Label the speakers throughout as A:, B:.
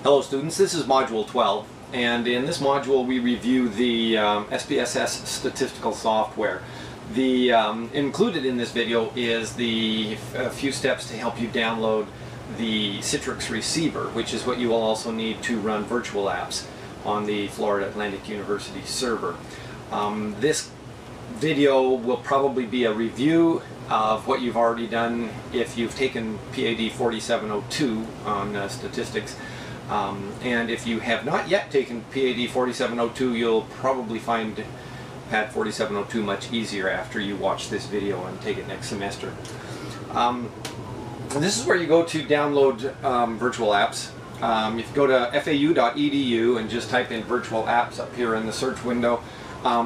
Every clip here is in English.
A: Hello students, this is Module 12, and in this module we review the SPSS statistical software. Included in this video is a few steps to help you download the Citrix receiver, which is what you will also need to run virtual apps on the Florida Atlantic University server. This video will probably be a review of what you've already done if you've taken PAD4702 on statistics. And if you have not yet taken PAD4702, you'll probably find PAD4702 much easier after you watch this video and take it next semester. This is where you go to download virtual apps. If you go to fau.edu and just type in virtual apps up here in the search window,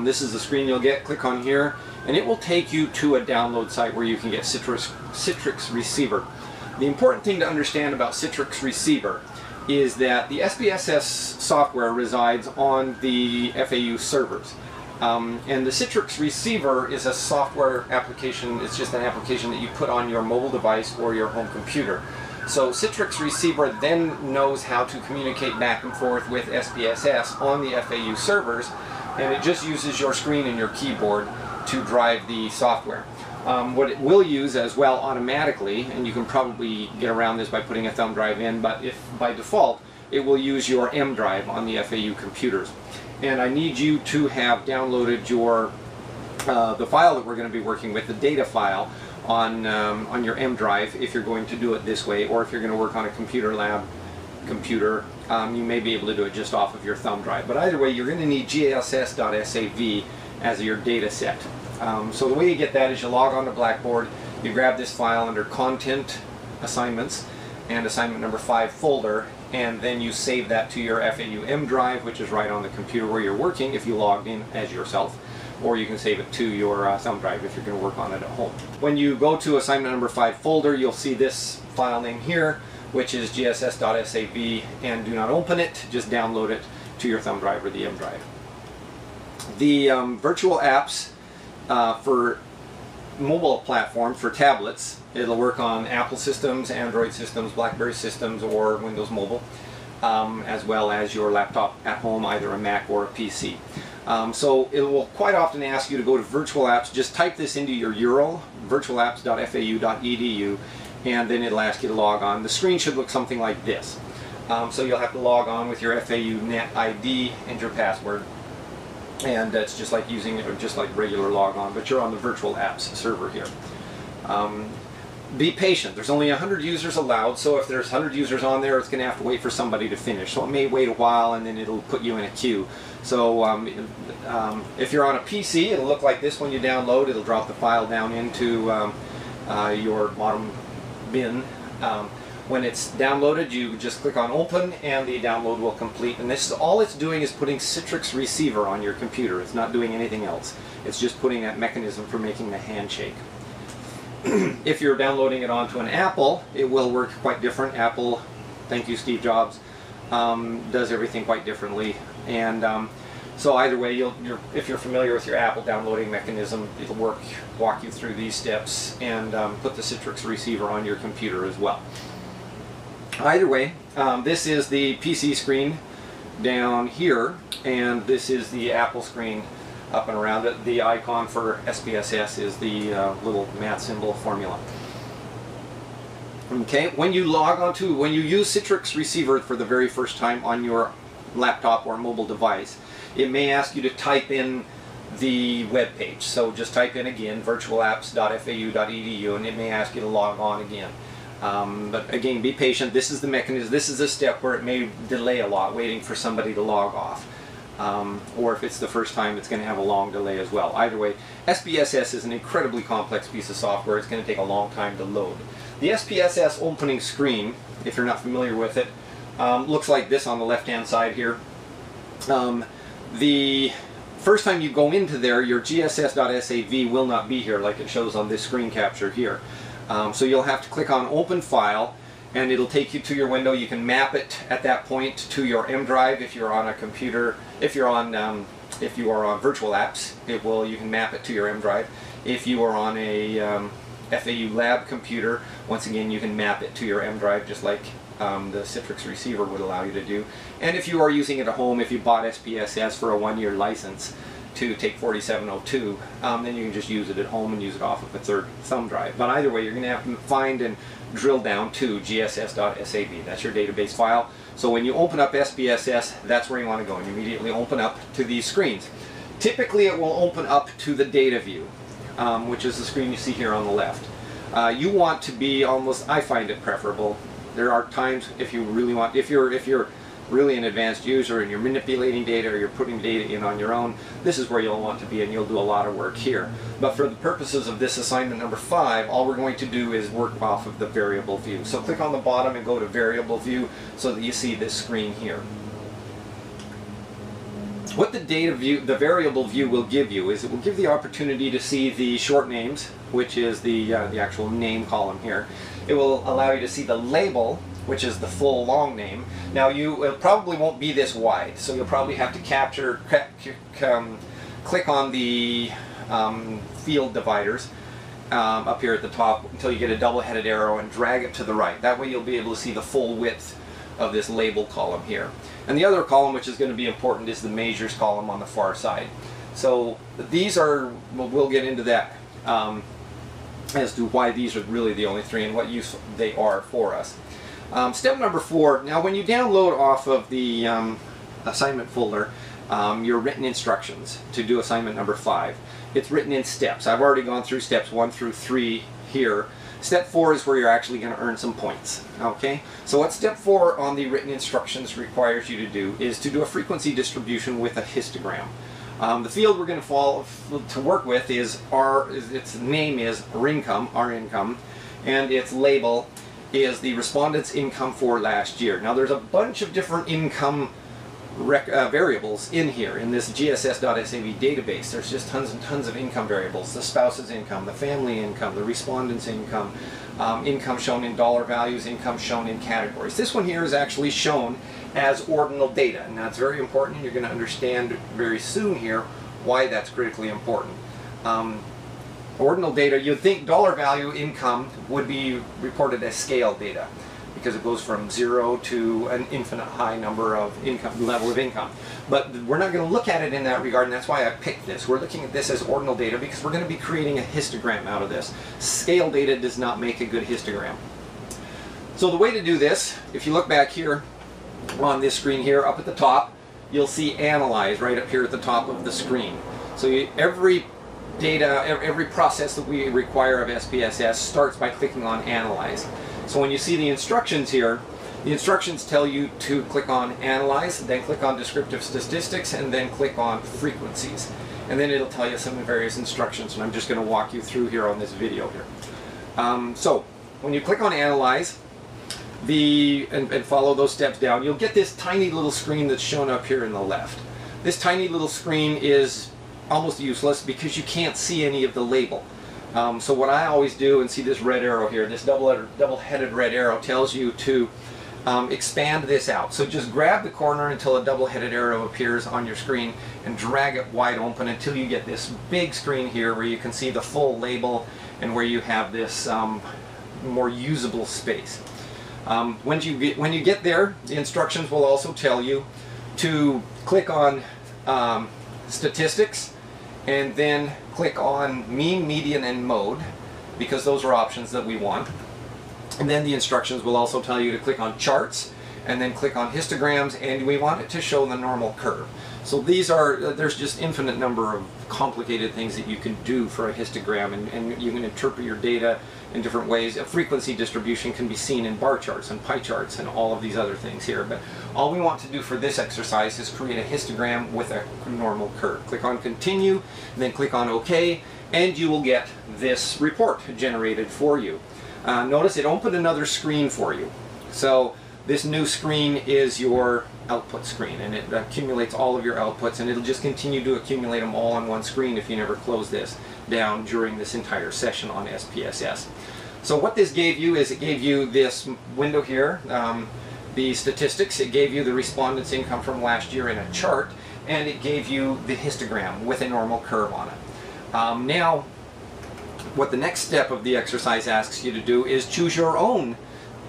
A: this is the screen you'll get. Click on here and it will take you to a download site where you can get Citrix receiver. The important thing to understand about Citrix receiver is that the SPSS software resides on the FAU servers. And the Citrix receiver is a software application. It's just an application that you put on your mobile device or your home computer. So Citrix receiver then knows how to communicate back and forth with SPSS on the FAU servers, and it just uses your screen and your keyboard to drive the software. What it will use as well automatically, and you can probably get around this by putting a thumb drive in, but if by default it will use your M drive on the FAU computers. And I need you to have downloaded your the file that we're going to be working with, the data file, on your M drive if you're going to do it this way, or if you're going to work on a computer lab computer, you may be able to do it just off of your thumb drive. But either way, you're going to need gss.sav as your data set. So the way you get that is you log on to Blackboard, you grab this file under Content, Assignments, and Assignment number 5 folder, and then you save that to your FAU M drive, which is right on the computer where you're working if you logged in as yourself, or you can save it to your thumb drive if you're going to work on it at home. When you go to Assignment number 5 folder, you'll see this file name here, which is gss.sav, and do not open it, just download it to your thumb drive or the M drive. The virtual apps for mobile platforms, for tablets, it'll work on Apple systems, Android systems, BlackBerry systems, or Windows Mobile, as well as your laptop at home, either a Mac or a PC. So it will quite often ask you to go to virtual apps. Just type this into your URL, virtualapps.fau.edu, and then it'll ask you to log on. The screen should look something like this. So you'll have to log on with your FAU net ID and your password. And it's just like using it, just like regular logon, but you're on the virtual apps server here. Be patient. There's only 100 users allowed, so if there's 100 users on there, it's going to have to wait for somebody to finish. So it may wait a while, and then it'll put you in a queue. So if you're on a PC, it'll look like this when you download. It'll drop the file down into your bottom bin. When it's downloaded, you just click on open and the download will complete. And this is all it's doing, is putting Citrix receiver on your computer. It's not doing anything else. It's just putting that mechanism for making the handshake. If you're downloading it onto an Apple, it will work quite different. Apple, thank you Steve Jobs, does everything quite differently. And so either way, if you're familiar with your Apple downloading mechanism, it'll walk you through these steps and put the Citrix receiver on your computer as well. Either way, this is the PC screen down here, and this is the Apple screen up and around it. The icon for SPSS is the little math symbol formula. Okay, when you use Citrix receiver for the very first time on your laptop or mobile device, it may ask you to type in the web page. So just type in again virtualapps.fau.edu, and it may ask you to log on again. But again, be patient. This is the mechanism. This is a step where it may delay a lot, waiting for somebody to log off. Or if it's the first time, it's going to have a long delay as well. Either way, SPSS is an incredibly complex piece of software. It's going to take a long time to load. The SPSS opening screen, if you're not familiar with it, looks like this on the left-hand side here. The first time you go into there, your gss.sav will not be here like it shows on this screen capture here. So you'll have to click on Open File, and it'll take you to your window. You can map it at that point to your M drive if you're on a computer. If you are on virtual apps, you can map it to your M drive. If you are on a FAU lab computer. Once again, you can map it to your M drive just like the Citrix receiver would allow you to do. And if you are using it at home, if you bought SPSS for a 1-year license to take 4702, then you can just use it at home and use it off of a third thumb drive. But either way, you're going to have to find and drill down to gss.sav. That's your database file. So when you open up SPSS, that's where you want to go, and you immediately open up to these screens. Typically it will open up to the data view, which is the screen you see here on the left. You want to be almost, I find it preferable. There are times if you really want, if you're really an advanced user and you're manipulating data or you're putting data in on your own, this is where you'll want to be, and you'll do a lot of work here. But for the purposes of this assignment number 5, all we're going to do is work off of the variable view. So click on the bottom and go to variable view so that you see this screen here. What the data view, the variable view will give you is it will give the opportunity to see the short names, which is the actual name column here. It will allow you to see the label, which is the full long name. Now it probably won't be this wide, so you'll probably have to click on the field dividers up here at the top until you get a double-headed arrow and drag it to the right. That way you'll be able to see the full width of this label column here. And the other column, which is going to be important, is the measures column on the far side. So these are, we'll get into that as to why these are really the only 3 and what use they are for us. Step number 4, now when you download off of the assignment folder your written instructions to do assignment number 5, it's written in steps. I've already gone through steps 1 through 3 here. Step 4 is where you're actually going to earn some points. Okay, so what step 4 on the written instructions requires you to do is to do a frequency distribution with a histogram. The field we're going to work with is its name is our income, and its label is the respondent's income for last year. Now there's a bunch of different income variables in here in this gss.sav database. There's just tons and tons of income variables: the spouse's income, the family income, the respondent's income, income shown in dollar values, income shown in categories. This one here is actually shown as ordinal data, and that's very important. You're going to understand very soon here why that's critically important. Ordinal data, you'd think dollar value income would be reported as scale data, because it goes from 0 to an infinite high number of level of income. But we're not going to look at it in that regard, and that's why I picked this. We're looking at this as ordinal data because we're going to be creating a histogram out of this. Scale data does not make a good histogram. So the way to do this, if you look back here on this screen here, up at the top, you'll see Analyze right up here at the top of the screen. So every process that we require of SPSS starts by clicking on Analyze. So when you see the instructions here, the instructions tell you to click on Analyze, then click on Descriptive Statistics, and then click on Frequencies. And then it'll tell you some various instructions, and I'm just going to walk you through here on this video here. So when you click on Analyze and follow those steps down, you'll get this tiny little screen that's shown up here in the left. This tiny little screen is almost useless because you can't see any of the label. So what I always do, and see this red arrow here, this double-headed red arrow tells you to expand this out. So just grab the corner until a double-headed arrow appears on your screen and drag it wide open until you get this big screen here where you can see the full label and where you have this more usable space. When you get there, the instructions will also tell you to click on Statistics, and then click on Mean, Median, and Mode, because those are options that we want. And then the instructions will also tell you to click on Charts, and then click on Histograms, and we want it to show the normal curve. So there's just infinite number of complicated things that you can do for a histogram, and you can interpret your data in different ways. A frequency distribution can be seen in bar charts and pie charts and all of these other things here. But all we want to do for this exercise is create a histogram with a normal curve. Click on Continue, and then click on OK, and you will get this report generated for you. Notice it opened another screen for you. So this new screen is your output screen, and it accumulates all of your outputs, and it'll just continue to accumulate them all on one screen if you never close this down during this entire session on SPSS. So what this gave you is it gave you this window here, the statistics, it gave you the respondent's income from last year in a chart, and it gave you the histogram with a normal curve on it. Now, what the next step of the exercise asks you to do is choose your own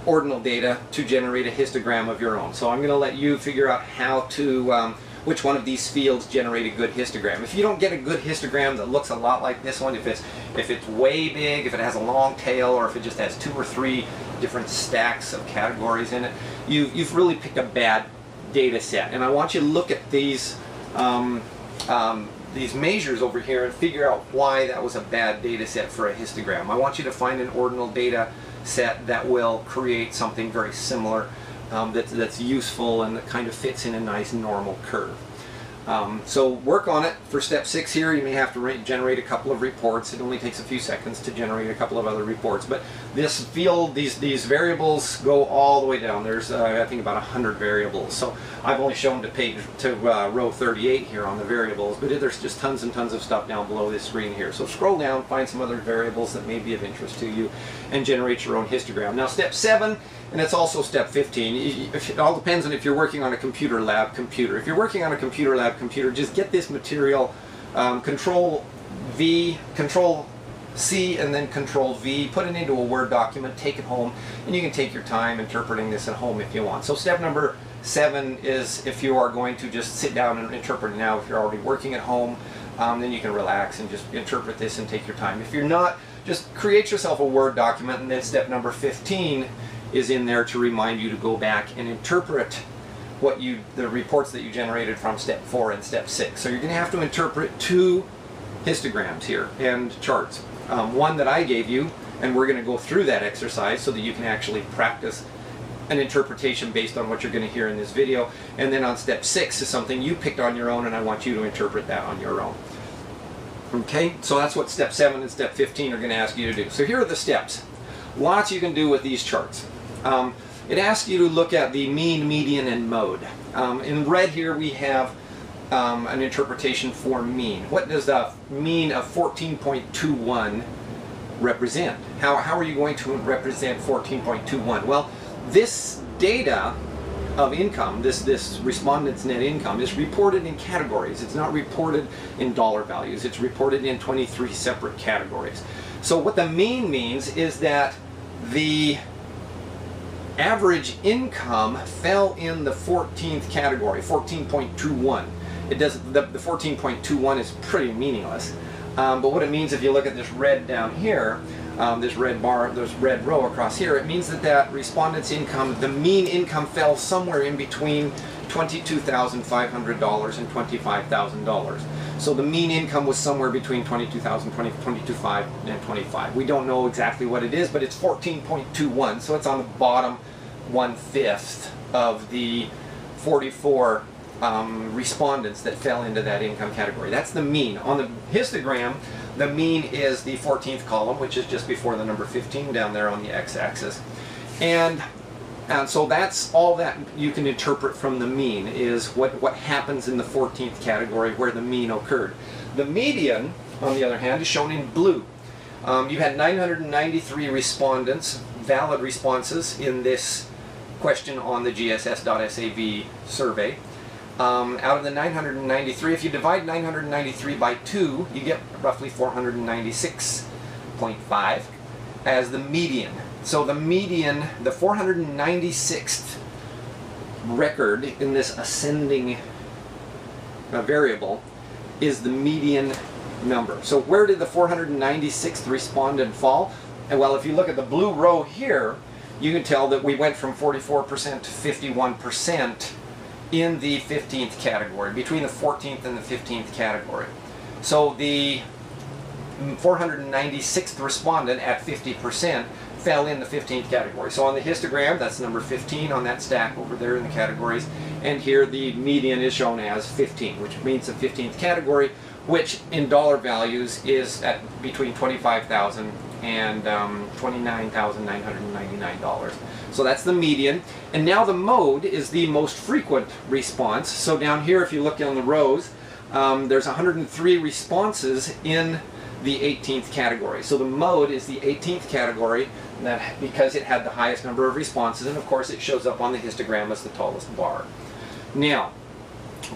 A: ordinal data to generate a histogram of your own. So I'm going to let you figure out how to, which one of these fields generate a good histogram. If you don't get a good histogram that looks a lot like this one, if it's way big, if it has a long tail, or if it just has 2 or 3 different stacks of categories in it, you've really picked a bad data set. And I want you to look at these measures over here and figure out why that was a bad data set for a histogram. I want you to find an ordinal data set that will create something very similar, that's useful and that kind of fits in a nice normal curve. So work on it. For step 6 here, you may have to generate a couple of reports. It only takes a few seconds to generate a couple of other reports. But this field, these variables go all the way down. There's I think about 100 variables. So I've only shown to row 38 here on the variables, but there's just tons and tons of stuff down below this screen here. So scroll down, find some other variables that may be of interest to you, and generate your own histogram. Now step 7, and it's also step 15. It all depends on if you're working on a computer lab computer. If you're working on a computer lab computer, just get this material, Control V, Control C, and then Control V, put it into a Word document, take it home, and you can take your time interpreting this at home if you want. So step number 7 is if you are going to just sit down and interpret it now. If you're already working at home, then you can relax and just interpret this and take your time. If you're not, just create yourself a Word document, and then step number 15 is in there to remind you to go back and interpret the reports that you generated from step 4 and step 6. So you're going to have to interpret 2 histograms here and charts. One that I gave you, and we're going to go through that exercise so that you can actually practice an interpretation based on what you're going to hear in this video. And then on step 6 is something you picked on your own, and I want you to interpret that on your own. Okay, so that's what step 7 and step 15 are going to ask you to do. So here are the steps. Lots you can do with these charts. It asks you to look at the mean, median, and mode. In red here we have an interpretation for mean. What does the mean of 14.21 represent? How are you going to represent 14.21? Well, this data of income, this respondent's net income, is reported in categories. It's not reported in dollar values. It's reported in 23 separate categories. So what the mean means is that the average income fell in the 14th category, 14.21. It does, the 14.21 is pretty meaningless. But what it means, if you look at this red down here, this red bar, this red row across here, it means that respondent's income, the mean income, fell somewhere in between $22,500 and $25,000. So the mean income was somewhere between $22,000, $22,500, and $25,000. We don't know exactly what it is, but it's 14.21, so it's on the bottom 1/5 of the 44 respondents that fell into that income category. That's the mean. On the histogram, the mean is the 14th column, which is just before the number 15 down there on the x-axis. And so that's all that you can interpret from the mean, is what happens in the 14th category where the mean occurred. The median, on the other hand, is shown in blue. You had 993 respondents, valid responses in this question on the gss.sav survey. Out of the 993, if you divide 993 by 2, you get roughly 496.5 as the median. So the median, the 496th record in this ascending variable is the median number. So where did the 496th respondent fall? And well, if you look at the blue row here, you can tell that we went from 44% to 51% in the 15th category, between the 14th and the 15th category. So the 496th respondent at 50% fell in the 15th category. So on the histogram, that's number 15 on that stack over there in the categories, and here the median is shown as 15, which means the 15th category, which in dollar values is at between $25,000 and $29,999. So that's the median. And now the mode is the most frequent response. So down here, if you look on the rows, there's 103 responses in the 18th category. So the mode is the 18th category, that because it had the highest number of responses, and of course it shows up on the histogram as the tallest bar. Now,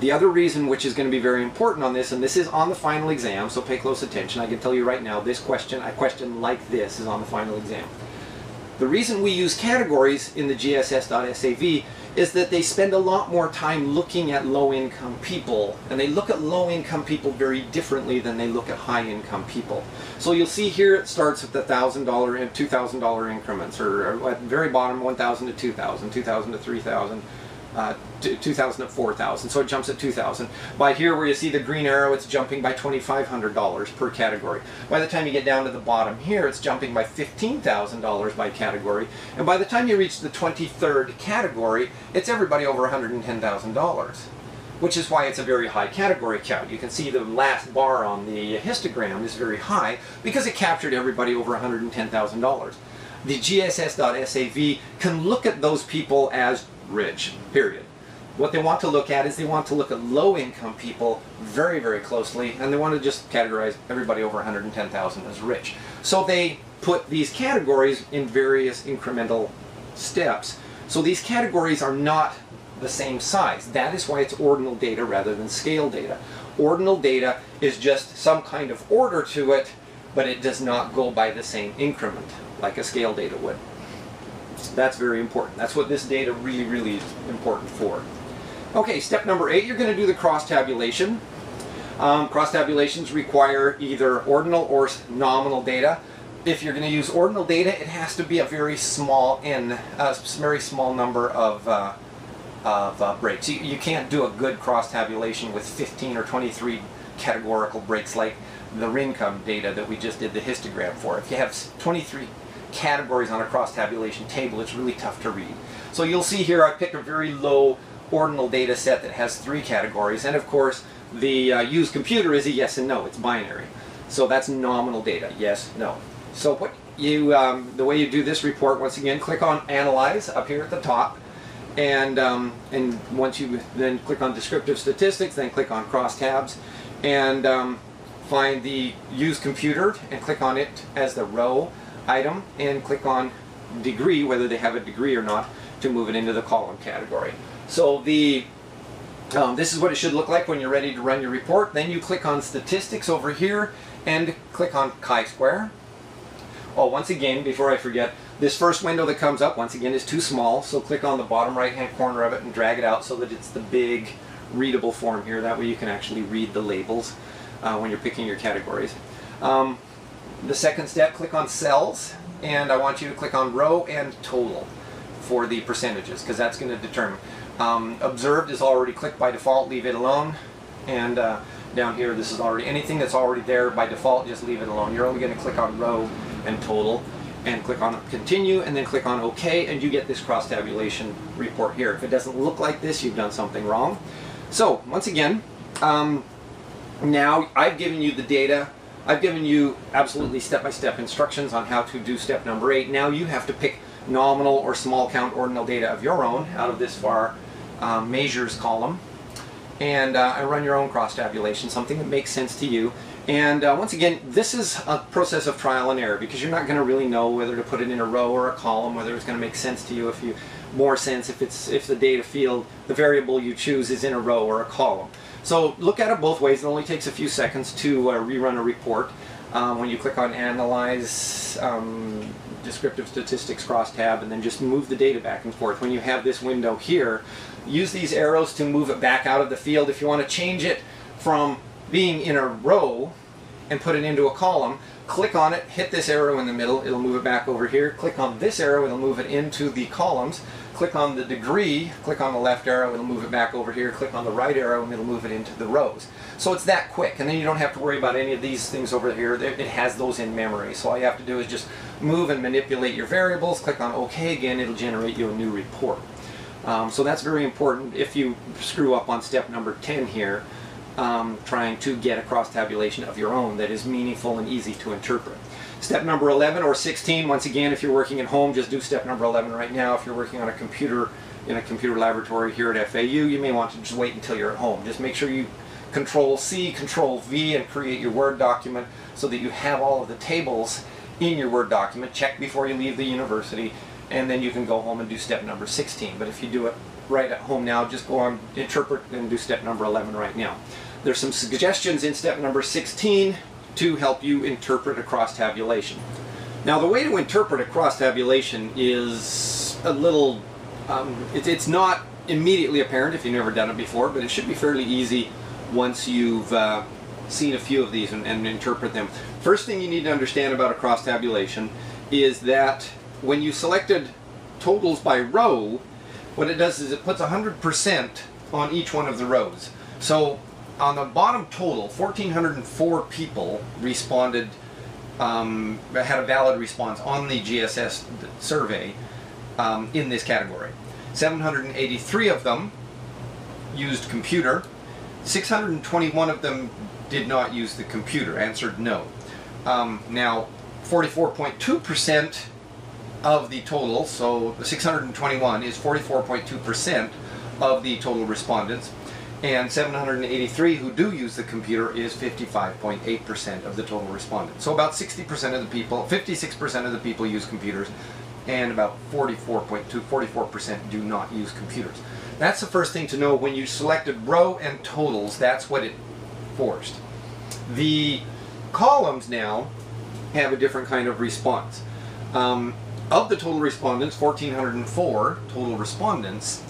A: The other reason, which is going to be very important on this, and this is on the final exam, so pay close attention. I can tell you right now, this question, a question like this is on the final exam. The reason we use categories in the GSS.SAV is that they spend a lot more time looking at low-income people, and they look at low-income people very differently than they look at high-income people. So you'll see here it starts with the $1,000 and $2,000 increments, or at the very bottom, 1,000 to 2,000, 2,000 to 3,000. 2,000 to 4,000, so it jumps at 2,000. By here where you see the green arrow, it's jumping by $2,500 per category. By the time you get down to the bottom here, it's jumping by $15,000 by category. And by the time you reach the 23rd category, it's everybody over $110,000. Which is why it's a very high category count. You can see the last bar on the histogram is very high because it captured everybody over $110,000. The GSS.SAV can look at those people as rich, period. What they want to look at is they want to look at low-income people very, very closely, and they want to just categorize everybody over 110,000 as rich. So they put these categories in various incremental steps. So these categories are not the same size. That is why it's ordinal data rather than scale data. Ordinal data is just some kind of order to it, but it does not go by the same increment like a scale data would. That's very important. That's what this data really, really is important for. Okay, step number 8, you're going to do the cross tabulation. Cross tabulations require either ordinal or nominal data. If you're going to use ordinal data, it has to be a very small very small number of breaks. You can't do a good cross tabulation with 15 or 23 categorical breaks like the income data that we just did the histogram for. If you have 23 categories on a cross tabulation table, it's really tough to read. So you'll see here I picked a very low ordinal data set that has 3 categories, and of course the used computer is a yes and no, it's binary. So that's nominal data, yes, no. So what you the way you do this report, once again, click on Analyze up here at the top, and once you then click on Descriptive Statistics, then click on Cross Tabs, and find the used computer and click on it as the row item, and click on degree, whether they have a degree or not, to move it into the column category. So this is what it should look like when you're ready to run your report. Then you click on Statistics over here and click on chi-square. Oh, once again, before I forget, this first window that comes up, once again, is too small, so click on the bottom right hand corner of it and drag it out so that it's the big readable form here. That way you can actually read the labels when you're picking your categories. The second step, click on cells, and I want you to click on row and total for the percentages, because that's going to determine. Observed is already clicked by default, leave it alone. And down here, this is already, anything that's already there by default, just leave it alone. You're only going to click on row and total, and click on continue, and then click on OK, and you get this cross tabulation report here. If it doesn't look like this, you've done something wrong. So once again, now I've given you the data. I've given you absolutely step-by-step instructions on how to do step number 8. Now you have to pick nominal or small count ordinal data of your own out of this var measures column, and run your own cross tabulation, something that makes sense to you. And once again, this is a process of trial and error, because you're not going to really know whether to put it in a row or a column, whether it's going to make sense to you if the data field, the variable you choose, is in a row or a column. So look at it both ways. It only takes a few seconds to rerun a report. When you click on Analyze, Descriptive Statistics cross tab, and then just move the data back and forth. When you have this window here, use these arrows to move it back out of the field. If you want to change it from being in a row and put it into a column, click on it, hit this arrow in the middle, it'll move it back over here. Click on this arrow, it'll move it into the columns. Click on the degree, click on the left arrow, it'll move it back over here. Click on the right arrow and it'll move it into the rows. So it's that quick, and then you don't have to worry about any of these things over here. It has those in memory. So all you have to do is just move and manipulate your variables. Click on OK again, it'll generate you a new report. So that's very important if you screw up on step number 10 here, trying to get a cross tabulation of your own that is meaningful and easy to interpret. Step number 11 or 16, once again, if you're working at home, just do step number 11 right now. If you're working on a computer in a computer laboratory here at FAU, you may want to just wait until you're at home. Just make sure you Control-C, Control-V, and create your Word document so that you have all of the tables in your Word document. Check before you leave the university, and then you can go home and do step number 16. But if you do it right at home now, just go on, interpret, and do step number 11 right now. There's some suggestions in step number 16 to help you interpret a cross tabulation. Now, the way to interpret a cross tabulation is a little, it's not immediately apparent if you've never done it before, but it should be fairly easy once you've seen a few of these and interpret them. First thing you need to understand about a cross tabulation is that when you selected totals by row, what it does is it puts 100% on each one of the rows. So on the bottom total, 1,404 people responded, had a valid response on the GSS survey in this category. 783 of them used computer. 621 of them did not use the computer, answered no. Now, 44.2% of the total, so the 621 is 44.2% of the total respondents, and 783 who do use the computer is 55.8% of the total respondents. So about 60% of the people, 56% of the people use computers, and about 44% do not use computers. That's the first thing to know. When you selected row and totals, that's what it forced. The columns now have a different kind of response. Of the total respondents, 1,404 total respondents,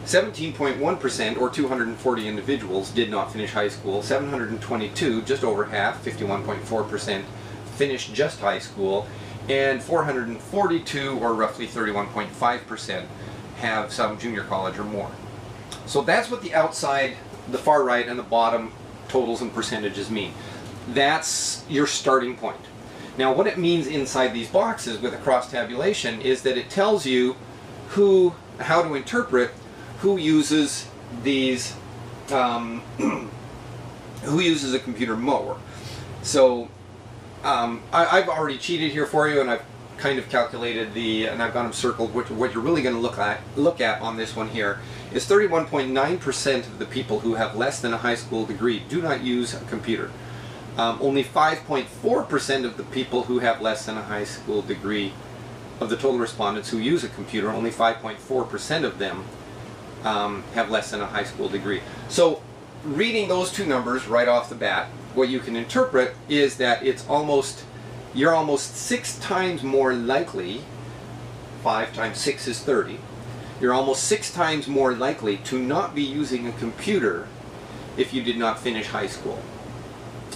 A: 17.1% or 240 individuals did not finish high school. 722, just over half, 51.4%, finished just high school, and 442, or roughly 31.5%, have some junior college or more. So that's what the outside, the far right, and the bottom totals and percentages mean. That's your starting point. Now, what it means inside these boxes with a cross tabulation is that it tells you how to interpret who uses these, who uses a computer more. So I've already cheated here for you, and I've kind of calculated and I've got them circled. What you're really going to look at on this one here is 31.9% of the people who have less than a high school degree do not use a computer. Only 5.4% of the people who have less than a high school degree, of the total respondents who use a computer, only 5.4% of them have less than a high school degree. So reading those two numbers right off the bat, what you can interpret is that you're almost 6 times more likely, 5 times 6 is 30, you're almost 6 times more likely to not be using a computer if you did not finish high school.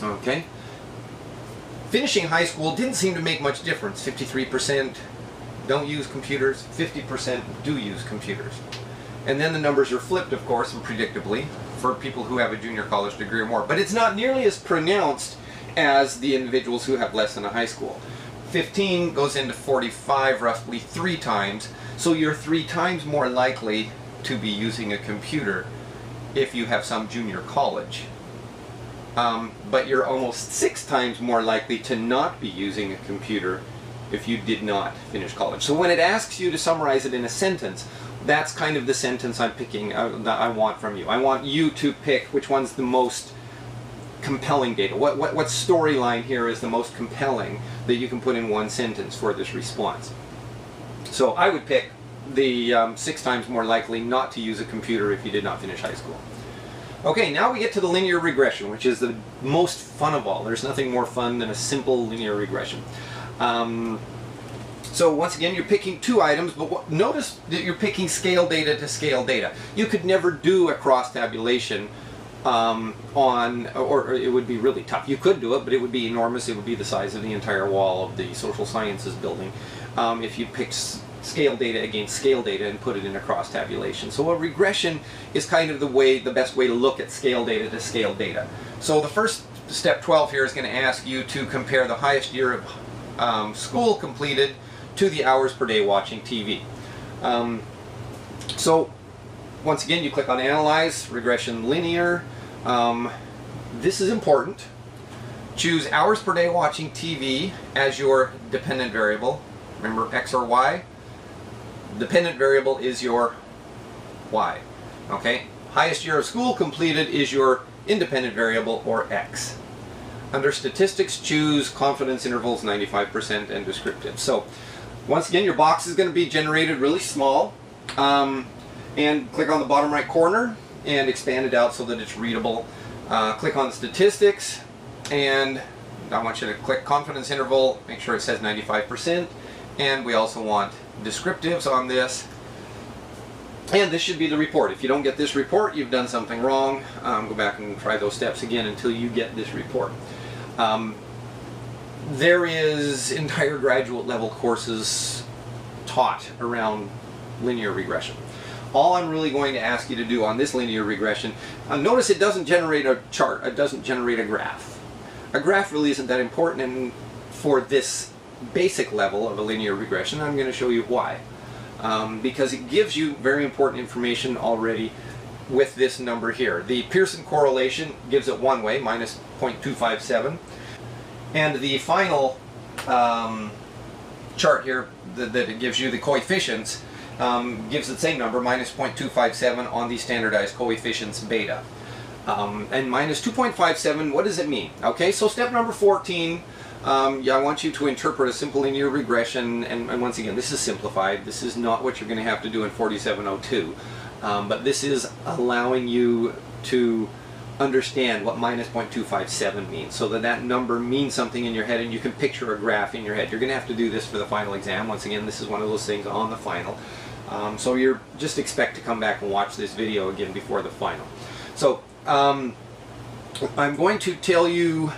A: Okay? Finishing high school didn't seem to make much difference. 53% don't use computers, 50% do use computers. And then the numbers are flipped, of course, and predictably, for people who have a junior college degree or more. But it's not nearly as pronounced as the individuals who have less than a high school. 15 goes into 45 roughly 3 times, so you're 3 times more likely to be using a computer if you have some junior college. But you're almost 6 times more likely to not be using a computer if you did not finish college. So when it asks you to summarize it in a sentence, that's kind of the sentence I'm picking, that I want from you. I want you to pick which one's the most compelling data. What storyline here is the most compelling that you can put in one sentence for this response. So I would pick the 6 times more likely not to use a computer if you did not finish high school. Okay, now we get to the linear regression, which is the most fun of all. There's nothing more fun than a simple linear regression. So once again, you're picking 2 items, but notice that you're picking scale data to scale data. You could never do a cross tabulation or it would be really tough. You could do it, but it would be enormous. It would be the size of the entire wall of the social sciences building if you picked scale data against scale data and put it in a cross tabulation. So a regression is kind of the best way to look at scale data to scale data. So the first step 12 here is going to ask you to compare the highest year of school completed to the hours per day watching TV. So once again, you click on Analyze, Regression Linear. This is important. Choose hours per day watching TV as your dependent variable. Remember X or Y? Dependent variable is your Y. Okay? Highest year of school completed is your independent variable, or X. Under statistics, choose confidence intervals 95% and descriptive. So Once again, your box is going to be generated really small, and click on the bottom right corner and expand it out so that it's readable. Click on statistics, and I want you to click confidence interval, make sure it says 95%, and we also want descriptives on this. And this should be the report. If you don't get this report, you've done something wrong. Go back and try those steps again until you get this report. There is entire graduate level courses taught around linear regression. All I'm really going to ask you to do on this linear regression, notice it doesn't generate a chart, it doesn't generate a graph. A graph really isn't that important, and for this basic level of a linear regression, I'm going to show you why. Because it gives you very important information already with this number here. The Pearson correlation gives it one way, minus 0.257. And the final chart here that it gives you, the coefficients, gives the same number, minus 0.257 on the standardized coefficients beta. And minus 2.57, what does it mean? Okay, so step number 14, yeah, I want you to interpret a simple linear regression, and once again, this is simplified. This is not what you're going to have to do in 4702, but this is allowing you to understand what minus 0.257 means, so that that number means something in your head and you can picture a graph in your head. You're going to have to do this for the final exam. Once again, this is one of those things on the final. So you're just expect to come back and watch this video again before the final. So I'm going to tell you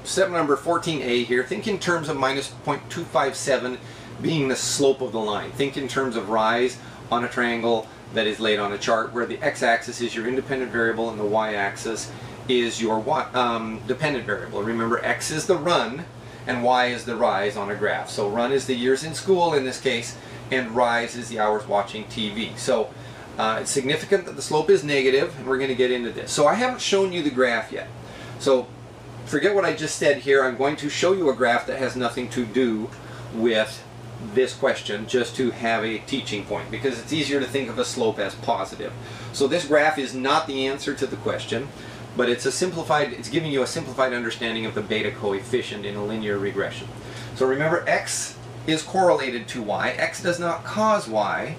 A: step number 14A here. Think in terms of minus 0.257 being the slope of the line. Think in terms of rise on a triangle that is laid on a chart, where the x-axis is your independent variable and the y-axis is your dependent variable. Remember, x is the run and y is the rise on a graph. So run is the years in school in this case, and rise is the hours watching TV. So it's significant that the slope is negative, and we're going to get into this. So I haven't shown you the graph yet. So forget what I just said here. I'm going to show you a graph that has nothing to do with this question, just to have a teaching point, because it's easier to think of a slope as positive. So this graph is not the answer to the question, but it's giving you a simplified understanding of the beta coefficient in a linear regression. So remember, x is correlated to y. X does not cause y.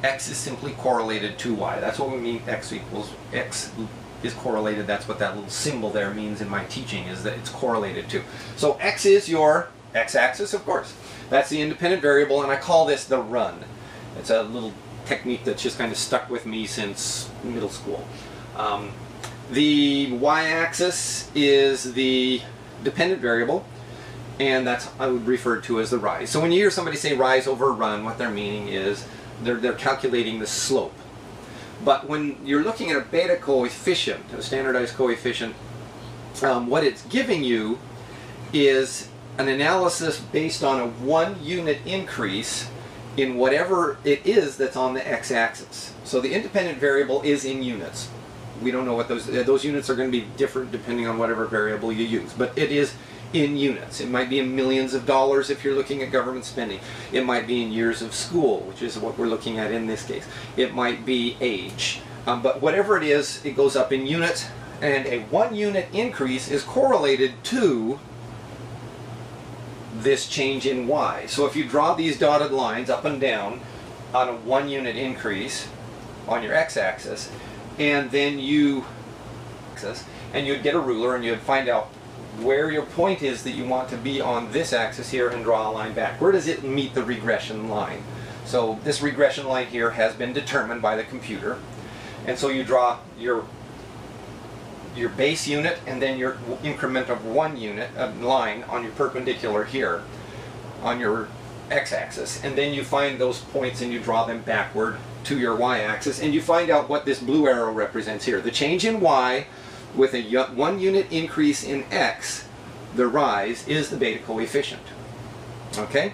A: X is simply correlated to y. That's what we mean x is correlated. That's what that little symbol there means in my teaching, is that it's correlated to. So x is your x-axis, of course. That's the independent variable, and I call this the run. It's a little technique that's just kind of stuck with me since middle school. The y-axis is the dependent variable, and that's I would refer to as the rise. So when you hear somebody say rise over run, what they're meaning is they're calculating the slope. But when you're looking at a beta coefficient, a standardized coefficient, what it's giving you is an analysis based on a 1 unit increase in whatever it is that's on the x-axis. So the independent variable is in units. We don't know what those units are going to be different depending on whatever variable you use, but it is in units. It might be in millions of dollars if you're looking at government spending. It might be in years of school, which is what we're looking at in this case. It might be age. But whatever it is, it goes up in units, and a 1 unit increase is correlated to this change in y. So if you draw these dotted lines up and down on a 1 unit increase on your x-axis, and then you'd get a ruler and you'd find out where your point is that you want to be on this axis here and draw a line back. Where does it meet the regression line? So this regression line here has been determined by the computer, and so you draw your base unit and then your increment of 1 unit line on your perpendicular here on your x-axis, and then you find those points and you draw them backward to your y-axis, and you find out what this blue arrow represents here. The change in y with a 1 unit increase in x, the rise, is the beta coefficient. Okay?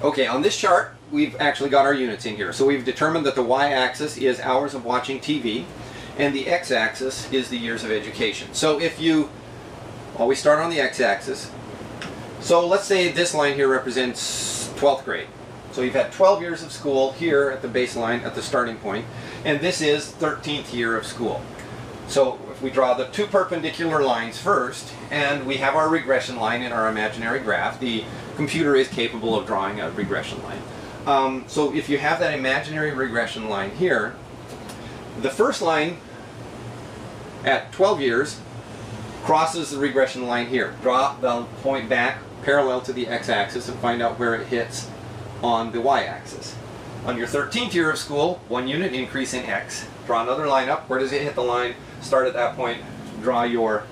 A: Okay, on this chart we've actually got our units in here. So we've determined that the y-axis is hours of watching TV, and the x-axis is the years of education. So if you always start on the x-axis, so let's say this line here represents 12th grade. So you've had 12 years of school here at the baseline, at the starting point, and this is 13th year of school. So if we draw the two perpendicular lines first, and we have our regression line in our imaginary graph, the computer is capable of drawing a regression line. So if you have that imaginary regression line here, the first line at 12 years crosses the regression line here. Draw the point back parallel to the x-axis and find out where it hits on the y-axis. On your 13th year of school, 1 unit increase in x. Draw another line up. Where does it hit the line? Start at that point. Draw your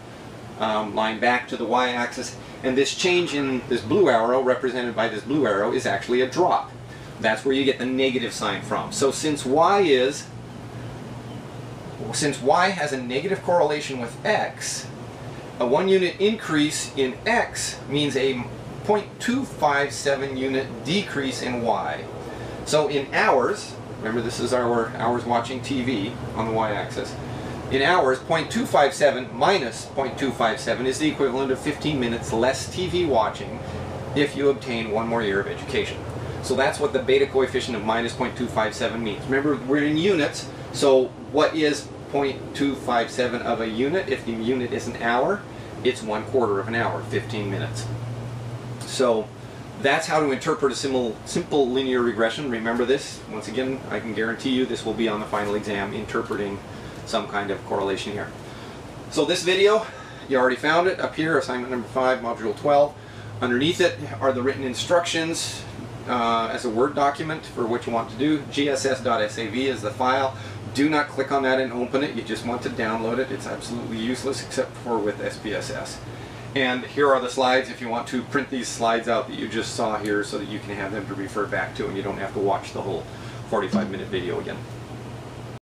A: line back to the y-axis. And this change in this blue arrow, represented by this blue arrow, is actually a drop. That's where you get the negative sign from. So since y has a negative correlation with x, a 1 unit increase in x means a 0.257 unit decrease in y. So in hours, remember this is our hours watching TV on the y-axis, in hours 0.257 minus 0.257 is the equivalent of 15 minutes less TV watching if you obtain 1 more year of education. So that's what the beta coefficient of minus 0.257 means. Remember, we're in units, so what is 0.257 of a unit? If the unit is an hour, it's 1/4 of an hour, 15 minutes. So that's how to interpret a simple linear regression. Remember this. Once again, I can guarantee you this will be on the final exam, interpreting some kind of correlation here. So this video, you already found it up here, assignment number 5, module 12. Underneath it are the written instructions as a Word document for what you want to do. gss.sav is the file. Do not click on that and open it. You just want to download it. It's absolutely useless except for with SPSS. And here are the slides if you want to print these slides out that you just saw here so that you can have them to refer back to and you don't have to watch the whole 45-minute video again.